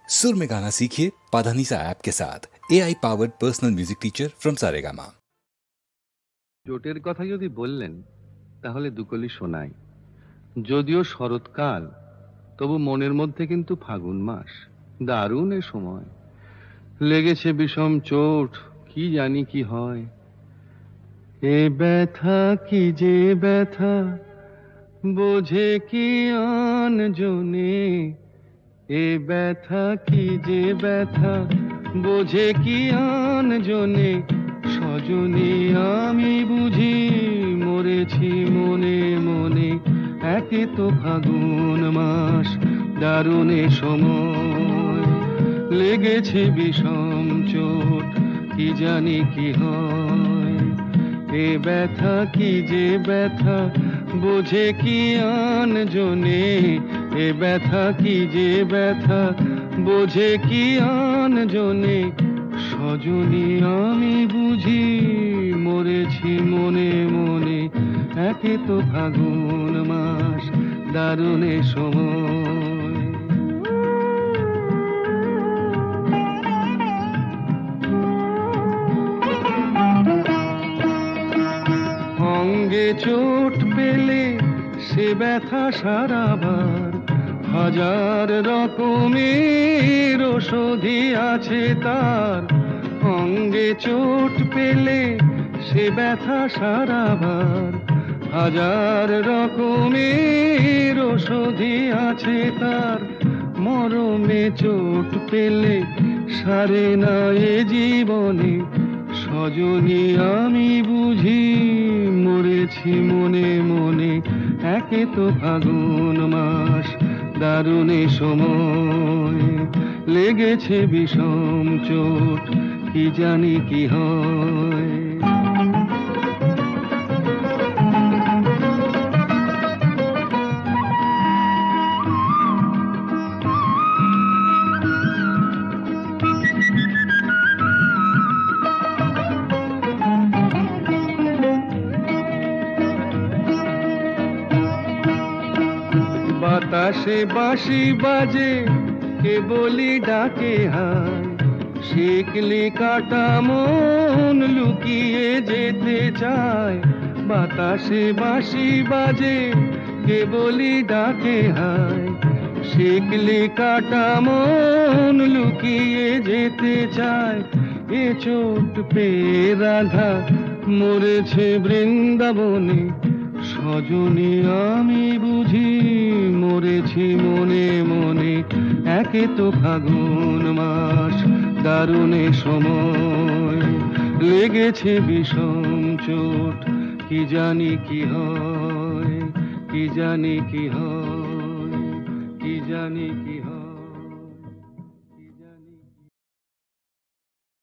सुर में गाना सीखिए पाधानीसा ऐप के साथ AI powered personal music teacher from Saregama. চোটের কথা যদি বললেন তাহলে দুকলি শোনাই। যদিও শরৎকাল, তবু মনের মধ্যে কিন্তু ফাগুন মাস। দারুণ এ সময়, লেগেছে বিষম চোট, কি জানি কি হয়। এ ব্যথা কি যে ব্যথা, বোঝে কি আনজনে। এ ব্যথা কি যে ব্যথা, বোঝে কি আনজনে। সজনী আমি বুঝি মরেছি মনে মনে। একে তো ফাগুন মাস, দারুণ এ সময়, লেগেছে বিষম চোট, কি জানি কি হয়। এ ব্যথা কি যে ব্যথা, বোঝে কি আনজনে। এ ব্যথা কি যে ব্যথা, বোঝে কি আনজনে। সজনী আমি বুঝি মরেছি মনে মনে। একে তো ফাগুন মাস, দারুণ এ সময়। অঙ্গে চোট পেলে সে ব্যথা সারাবার, হাজার রকমের ওষুধি আছে তার। অঙ্গে চোট পেলে সে ব্যথা সারাবার, হাজার রকমের ওষুধি আছে তার। মরমে চোট পেলে সারে না এ জীবনে। সজনী আমি বুঝি মরেছি মনে মনে। একে তো ফাগুন মাস, দারুণ এ সময়, লেগেছে বিষম চোট, কি জানি কি হয়। বাতাসে বাঁশি বাজে, কে বলি ডাকে হায়। শিকলি কাটা মন লুকিয়ে যেতে চায়। বাতাসে বাঁশি বাজে, কে বলি ডাকে হায়। শিকলি কাটা মন লুকিয়ে যেতে চায়। এ চোট পেয়ে রাধা মরেছে বৃন্দাবনে। সজনী আমি বুঝি মরেছি মনে মনে। একে তো ফাগুন মাস, দারুণ এ সময়, লেগেছে বিষম চোট, কি জানি কি হয়। কি জানি কি হয়, কি জানি কি হয়।